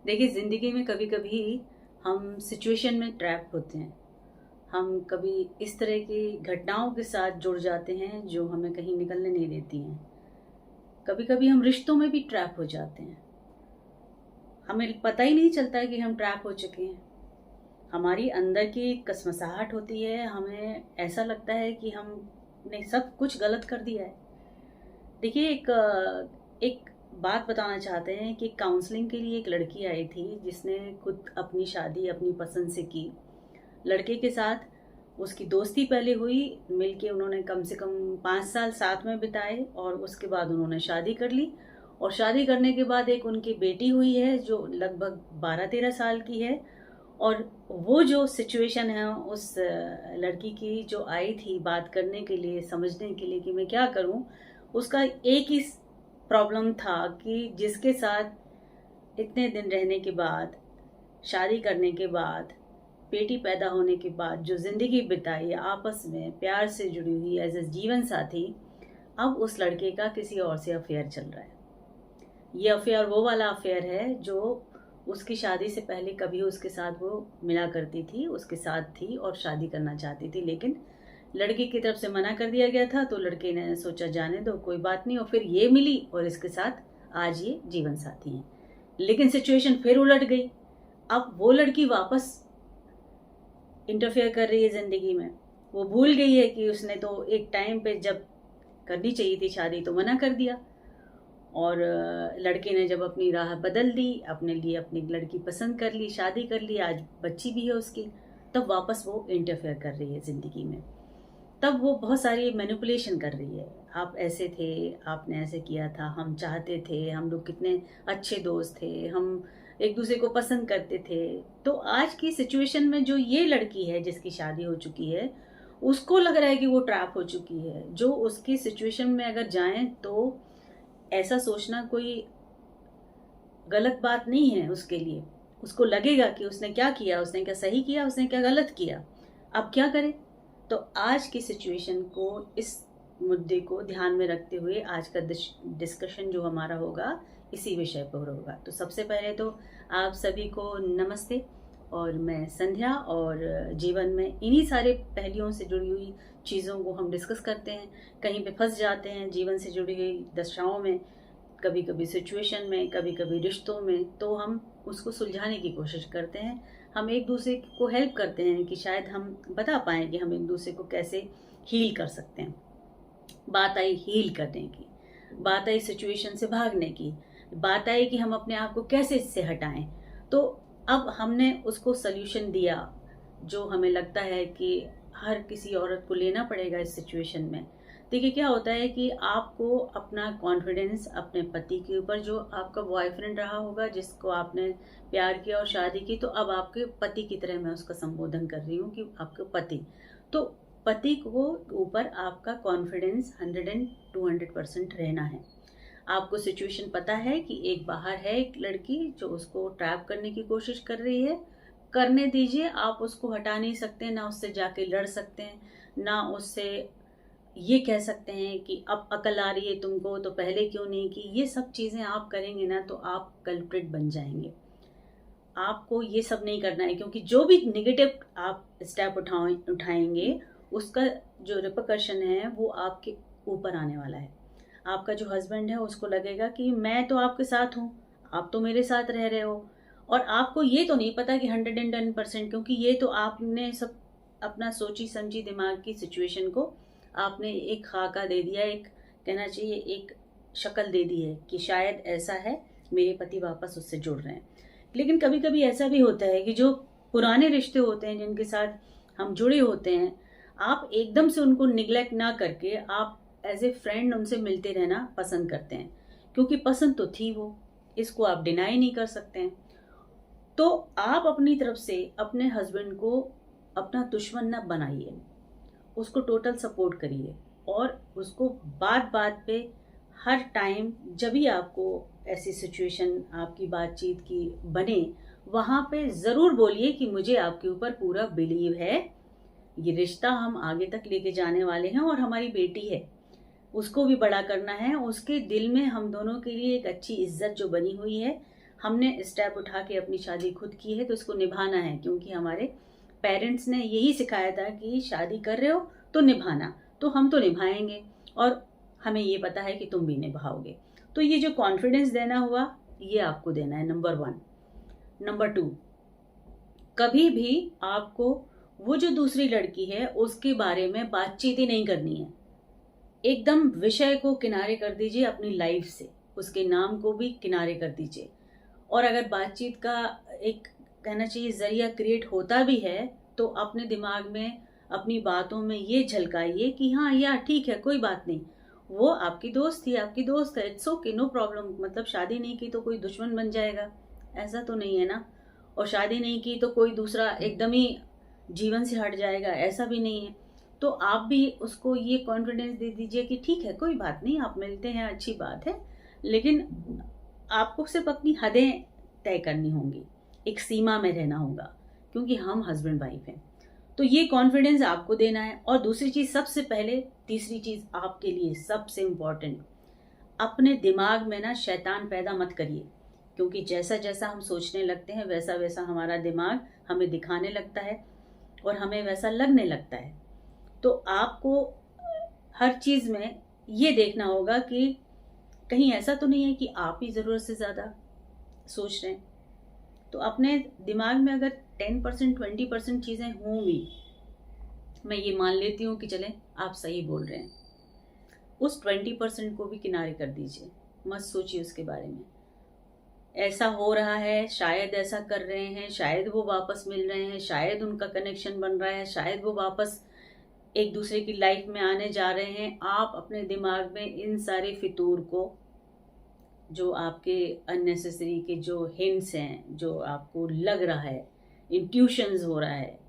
देखिए, ज़िंदगी में कभी कभी हम सिचुएशन में ट्रैप होते हैं। हम कभी इस तरह की घटनाओं के साथ जुड़ जाते हैं जो हमें कहीं निकलने नहीं देती हैं। कभी कभी हम रिश्तों में भी ट्रैप हो जाते हैं। हमें पता ही नहीं चलता है कि हम ट्रैप हो चुके हैं। हमारी अंदर की कसमसाहट होती है, हमें ऐसा लगता है कि हमने सब कुछ गलत कर दिया है। देखिए, एक बात बताना चाहते हैं कि काउंसलिंग के लिए एक लड़की आई थी जिसने खुद अपनी शादी अपनी पसंद से की। लड़के के साथ उसकी दोस्ती पहले हुई, मिलके उन्होंने कम से कम 5 साल साथ में बिताए और उसके बाद उन्होंने शादी कर ली। और शादी करने के बाद एक उनकी बेटी हुई है जो लगभग 12-13 साल की है। और वो जो सिचुएशन है उस लड़की की जो आई थी बात करने के लिए, समझने के लिए कि मैं क्या करूं, उसका एक ही प्रॉब्लम था कि जिसके साथ इतने दिन रहने के बाद, शादी करने के बाद, बेटी पैदा होने के बाद जो ज़िंदगी बिताई आपस में प्यार से जुड़ी हुई एज ए जीवन साथी, अब उस लड़के का किसी और से अफेयर चल रहा है। ये अफेयर वो वाला अफेयर है जो उसकी शादी से पहले कभी उसके साथ वो मिला करती थी, उसके साथ थी और शादी करना चाहती थी, लेकिन लड़की की तरफ से मना कर दिया गया था। तो लड़के ने सोचा जाने दो, कोई बात नहीं, और फिर ये मिली और इसके साथ आज ये जीवन साथी हैं। लेकिन सिचुएशन फिर उलट गई। अब वो लड़की वापस इंटरफेयर कर रही है ज़िंदगी में। वो भूल गई है कि उसने तो एक टाइम पे जब करनी चाहिए थी शादी तो मना कर दिया। और लड़के ने जब अपनी राह बदल दी, अपने लिए अपनी लड़की पसंद कर ली, शादी कर ली, आज बच्ची भी है उसकी, तब वापस वो इंटरफेयर कर रही है ज़िंदगी में। तब वो बहुत सारी मैनिपुलेशन कर रही है। आप ऐसे थे, आपने ऐसे किया था, हम चाहते थे, हम लोग कितने अच्छे दोस्त थे, हम एक दूसरे को पसंद करते थे। तो आज की सिचुएशन में जो ये लड़की है जिसकी शादी हो चुकी है, उसको लग रहा है कि वो ट्रैप हो चुकी है। जो उसकी सिचुएशन में अगर जाएं तो ऐसा सोचना कोई गलत बात नहीं है उसके लिए। उसको लगेगा कि उसने क्या किया, उसने क्या सही किया, उसने क्या गलत किया, अब क्या करे। तो आज की सिचुएशन को, इस मुद्दे को ध्यान में रखते हुए आज का डिस्कशन जो हमारा होगा इसी विषय पर होगा। तो सबसे पहले तो आप सभी को नमस्ते। और मैं संध्या, और जीवन में इन्हीं सारे पहलुओं से जुड़ी हुई चीज़ों को हम डिस्कस करते हैं। कहीं पे फंस जाते हैं जीवन से जुड़ी हुई दशाओं में, कभी कभी सिचुएशन में, कभी कभी रिश्तों में, तो हम उसको सुलझाने की कोशिश करते हैं। हम एक दूसरे को हेल्प करते हैं कि शायद हम बता पाएँ कि हम एक दूसरे को कैसे हील कर सकते हैं। बात आई हील करने की, बात आई सिचुएशन से भागने की, बात आई कि हम अपने आप को कैसे इससे हटाएं। तो अब हमने उसको सल्यूशन दिया जो हमें लगता है कि हर किसी औरत को लेना पड़ेगा इस सिचुएशन में। देखिए, क्या होता है कि आपको अपना कॉन्फिडेंस अपने पति के ऊपर, जो आपका बॉयफ्रेंड रहा होगा, जिसको आपने प्यार किया और शादी की, तो अब आपके पति की तरह मैं उसका संबोधन कर रही हूँ कि आपके पति, तो पति को ऊपर आपका कॉन्फिडेंस 100 and 200% रहना है। आपको सिचुएशन पता है कि एक बाहर है एक लड़की जो उसको ट्रैप करने की कोशिश कर रही है, करने दीजिए। आप उसको हटा नहीं सकते, ना उससे जाके लड़ सकते हैं, ना उससे ये कह सकते हैं कि अब अकल आ रही है तुमको तो पहले क्यों नहीं की। ये सब चीज़ें आप करेंगे ना तो आप कल्प्रिट बन जाएंगे। आपको ये सब नहीं करना है, क्योंकि जो भी निगेटिव आप स्टेप उठाएंगे उसका जो रिपरकशन है वो आपके ऊपर आने वाला है। आपका जो हस्बैंड है उसको लगेगा कि मैं तो आपके साथ हूँ, आप तो मेरे साथ रह रहे हो, और आपको ये तो नहीं पता कि 110%, क्योंकि ये तो आपने सब अपना सोची समझी दिमाग की सिचुएशन को आपने एक खाका दे दिया, एक कहना चाहिए एक शक्ल दे दी है कि शायद ऐसा है, मेरे पति वापस उससे जुड़ रहे हैं। लेकिन कभी कभी ऐसा भी होता है कि जो पुराने रिश्ते होते हैं जिनके साथ हम जुड़े होते हैं, आप एकदम से उनको निग्लेक्ट ना करके आप एज ए फ्रेंड उनसे मिलते रहना पसंद करते हैं, क्योंकि पसंद तो थी वो, इसको आप डिनाई नहीं कर सकते हैं। तो आप अपनी तरफ से अपने हस्बैंड को अपना दुश्मन ना बनाइए, उसको टोटल सपोर्ट करिए, और उसको बात बात पे हर टाइम जब भी आपको ऐसी सिचुएशन आपकी बातचीत की बने, वहाँ पे ज़रूर बोलिए कि मुझे आपके ऊपर पूरा बिलीव है, ये रिश्ता हम आगे तक लेके जाने वाले हैं, और हमारी बेटी है उसको भी बड़ा करना है, उसके दिल में हम दोनों के लिए एक अच्छी इज्जत जो बनी हुई है, हमने स्टेप उठा के अपनी शादी खुद की है तो इसको निभाना है, क्योंकि हमारे पेरेंट्स ने यही सिखाया था कि शादी कर रहे हो तो निभाना, तो हम तो निभाएंगे और हमें ये पता है कि तुम भी निभाओगे। तो ये जो कॉन्फिडेंस देना हुआ, ये आपको देना है, नंबर 1। नंबर 2, कभी भी आपको वो जो दूसरी लड़की है उसके बारे में बातचीत ही नहीं करनी है। एकदम विषय को किनारे कर दीजिए अपनी लाइफ से, उसके नाम को भी किनारे कर दीजिए। और अगर बातचीत का एक कहना चाहिए जरिया क्रिएट होता भी है तो अपने दिमाग में अपनी बातों में ये झलकाइए कि हाँ यार ठीक है, कोई बात नहीं, वो आपकी दोस्त थी, आपकी दोस्त है, इट्स ओके, नो प्रॉब्लम। मतलब शादी नहीं की तो कोई दुश्मन बन जाएगा, ऐसा तो नहीं है ना। और शादी नहीं की तो कोई दूसरा एकदम ही जीवन से हट जाएगा, ऐसा भी नहीं है। तो आप भी उसको ये कॉन्फिडेंस दे दीजिए कि ठीक है, कोई बात नहीं, आप मिलते हैं, अच्छी बात है, लेकिन आपको सिर्फ अपनी हदें तय करनी होंगी, एक सीमा में रहना होगा, क्योंकि हम हस्बैंड वाइफ हैं। तो ये कॉन्फिडेंस आपको देना है। और दूसरी चीज, सबसे पहले तीसरी चीज आपके लिए सबसे इम्पोर्टेंट, अपने दिमाग में ना शैतान पैदा मत करिए, क्योंकि जैसा जैसा हम सोचने लगते हैं वैसा वैसा हमारा दिमाग हमें दिखाने लगता है और हमें वैसा लगने लगता है। तो आपको हर चीज में ये देखना होगा कि कहीं ऐसा तो नहीं है कि आप ही जरूरत से ज्यादा सोच रहे हैं। तो अपने दिमाग में अगर 10% 20% चीजें होंगी, मैं ये मान लेती हूँ कि चले आप सही बोल रहे हैं, उस 20% को भी किनारे कर दीजिए, मत सोचिए उसके बारे में। ऐसा हो रहा है, शायद ऐसा कर रहे हैं, शायद वो वापस मिल रहे हैं, शायद उनका कनेक्शन बन रहा है, शायद वो वापस एक दूसरे की लाइफ में आने जा रहे हैं। आप अपने दिमाग में इन सारे फितूर को, जो आपके अननेसेसरी के जो हिंट्स हैं, जो आपको लग रहा है, इंट्यूशंस हो रहा है,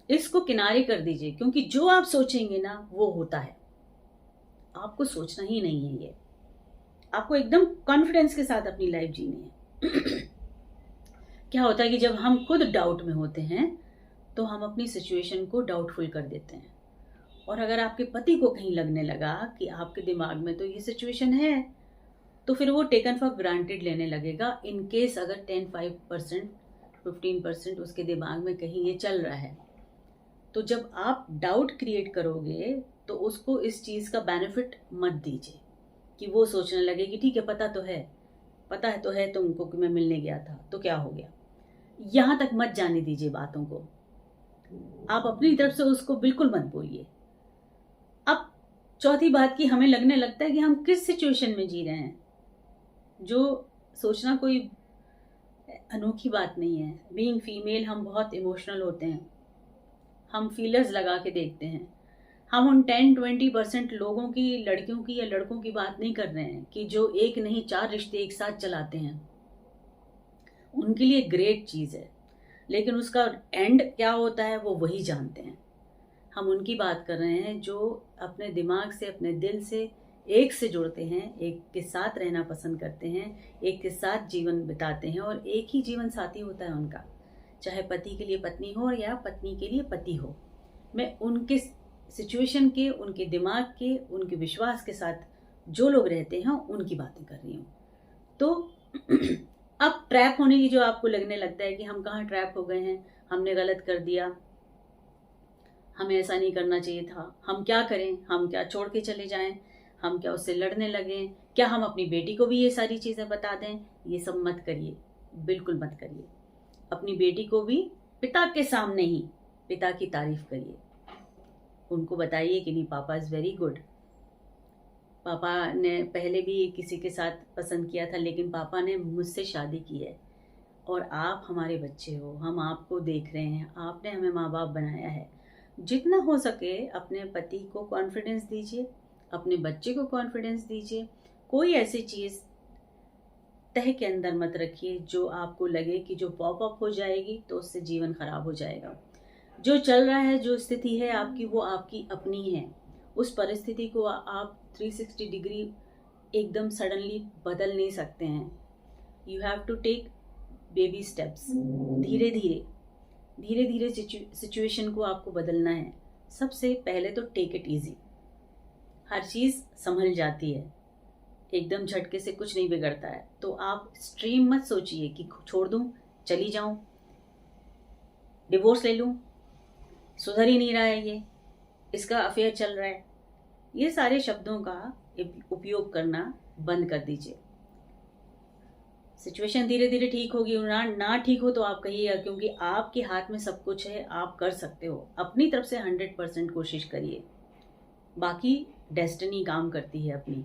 इसको किनारे कर दीजिए, क्योंकि जो आप सोचेंगे ना वो होता है। आपको सोचना ही नहीं है, ये आपको एकदम कॉन्फिडेंस के साथ अपनी लाइफ जीनी है। क्या होता है कि जब हम खुद डाउट में होते हैं तो हम अपनी सिचुएशन को डाउटफुल कर देते हैं, और अगर आपके पति को कहीं लगने लगा कि आपके दिमाग में तो ये सिचुएशन है, तो फिर वो टेकन फॉर ग्रांटेड लेने लगेगा। इन केस अगर 10-5% 15% उसके दिमाग में कहीं ये चल रहा है, तो जब आप डाउट क्रिएट करोगे तो उसको इस चीज का बेनिफिट मत दीजिए कि वो सोचने लगे कि ठीक है, पता है तो है तुमको कि मैं मिलने गया था, तो क्या हो गया। यहां तक मत जाने दीजिए बातों को, आप अपनी तरफ से उसको बिल्कुल मत बोलिए। अब चौथी बात की, हमें लगने लगता है कि हम किस सिचुएशन में जी रहे हैं, जो सोचना कोई अनोखी बात नहीं है। बीइंग फीमेल हम बहुत इमोशनल होते हैं, हम फीलर्स लगा के देखते हैं। हम उन 10-20% लोगों की, लड़कियों की या लड़कों की बात नहीं कर रहे हैं कि जो एक नहीं 4 रिश्ते एक साथ चलाते हैं, उनके लिए ग्रेट चीज है, लेकिन उसका एंड क्या होता है वो वही जानते हैं। हम उनकी बात कर रहे हैं जो अपने दिमाग से, अपने दिल से एक से जुड़ते हैं, एक के साथ रहना पसंद करते हैं, एक के साथ जीवन बिताते हैं, और एक ही जीवन साथी होता है उनका, चाहे पति के लिए पत्नी हो या पत्नी के लिए पति हो। मैं उनके सिचुएशन के, उनके दिमाग के, उनके विश्वास के साथ जो लोग रहते हैं उनकी बातें कर रही हूँ। तो अब ट्रैप होने की जो आपको लगने लगता है कि हम कहाँ ट्रैप हो गए हैं, हमने गलत कर दिया, हमें ऐसा नहीं करना चाहिए था, हम क्या करें, हम क्या छोड़ के चले जाएं, हम क्या उससे लड़ने लगें, क्या हम अपनी बेटी को भी ये सारी चीज़ें बता दें, ये सब मत करिए, बिल्कुल मत करिए। अपनी बेटी को भी पिता के सामने ही पिता की तारीफ करिए, उनको बताइए कि नहीं, पापा इज़ वेरी गुड, पापा ने पहले भी किसी के साथ पसंद किया था लेकिन पापा ने मुझसे शादी की है, और आप हमारे बच्चे हो, हम आपको देख रहे हैं, आपने हमें माँ बाप बनाया है। जितना हो सके अपने पति को कॉन्फिडेंस दीजिए, अपने बच्चे को कॉन्फिडेंस दीजिए। कोई ऐसी चीज़ तह के अंदर मत रखिए जो आपको लगे कि जो पॉप अप हो जाएगी तो उससे जीवन खराब हो जाएगा। जो चल रहा है, जो स्थिति है आपकी, वो आपकी अपनी है। उस परिस्थिति को आप 360 डिग्री एकदम सडनली बदल नहीं सकते हैं। You have to take baby steps, धीरे धीरे धीरे धीरे सिचुएशन को आपको बदलना है। सबसे पहले तो टेक इट इजी, हर चीज़ संभल जाती है, एकदम झटके से कुछ नहीं बिगड़ता है। तो आप स्ट्रीम मत सोचिए कि छोड़ दूं, चली जाऊं, डिवोर्स ले लूं, सुधर ही नहीं रहा है ये, इसका अफेयर चल रहा है। ये सारे शब्दों का उपयोग करना बंद कर दीजिए। सिचुएशन धीरे धीरे ठीक होगी, ना ठीक हो तो आप कहिएगा, क्योंकि आपके हाथ में सब कुछ है, आप कर सकते हो। अपनी तरफ से 100% कोशिश करिए, बाकी डेस्टिनी काम करती है अपनी।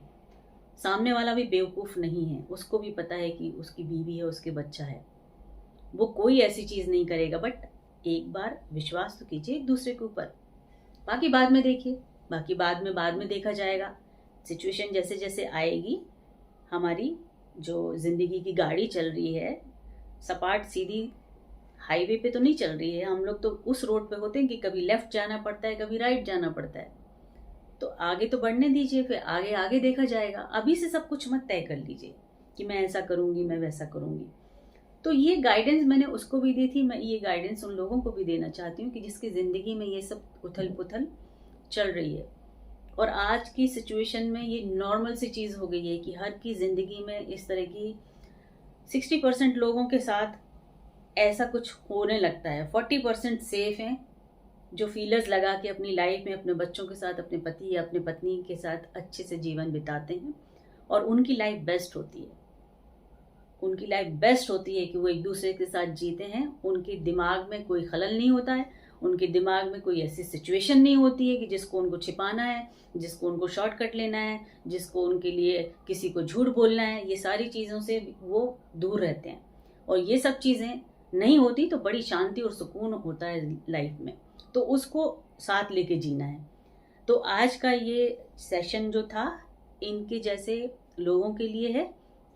सामने वाला भी बेवकूफ़ नहीं है, उसको भी पता है कि उसकी बीवी है, उसके बच्चा है, वो कोई ऐसी चीज़ नहीं करेगा। बट एक बार विश्वास तो कीजिए एक दूसरे के ऊपर, बाकी बाद में देखिए, बाकी बाद में देखा जाएगा। सिचुएशन जैसे जैसे आएगी, हमारी जो ज़िंदगी की गाड़ी चल रही है सपाट सीधी हाईवे पे तो नहीं चल रही है। हम लोग तो उस रोड पे होते हैं कि कभी लेफ्ट जाना पड़ता है, कभी राइट जाना पड़ता है। तो आगे तो बढ़ने दीजिए, फिर आगे आगे देखा जाएगा। अभी से सब कुछ मत तय कर लीजिए कि मैं ऐसा करूँगी, मैं वैसा करूँगी। तो ये गाइडेंस मैंने उसको भी दी थी, मैं ये गाइडेंस उन लोगों को भी देना चाहती हूँ कि जिसकी ज़िंदगी में ये सब उथल पुथल चल रही है। और आज की सिचुएशन में ये नॉर्मल सी चीज़ हो गई है कि हर की ज़िंदगी में इस तरह की 60% लोगों के साथ ऐसा कुछ होने लगता है। 40% सेफ हैं जो फीलर्स लगा के अपनी लाइफ में अपने बच्चों के साथ, अपने पति या अपने पत्नी के साथ अच्छे से जीवन बिताते हैं, और उनकी लाइफ बेस्ट होती है। उनकी लाइफ बेस्ट होती है कि वो एक दूसरे के साथ जीते हैं, उनके दिमाग में कोई खलल नहीं होता है, उनके दिमाग में कोई ऐसी सिचुएशन नहीं होती है कि जिसको उनको छिपाना है, जिसको उनको शॉर्टकट लेना है, जिसको उनके लिए किसी को झूठ बोलना है। ये सारी चीज़ों से वो दूर रहते हैं, और ये सब चीज़ें नहीं होती तो बड़ी शांति और सुकून होता है लाइफ में। तो उसको साथ लेके जीना है। तो आज का ये सेशन जो था इनके जैसे लोगों के लिए है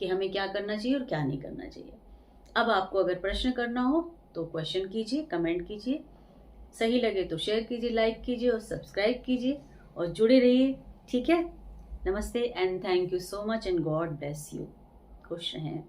कि हमें क्या करना चाहिए और क्या नहीं करना चाहिए। अब आपको अगर प्रश्न करना हो तो क्वेश्चन कीजिए, कमेंट कीजिए, सही लगे तो शेयर कीजिए, लाइक कीजिए और सब्सक्राइब कीजिए और जुड़े रहिए। ठीक है, नमस्ते and thank you so much and God bless you. खुश रहें।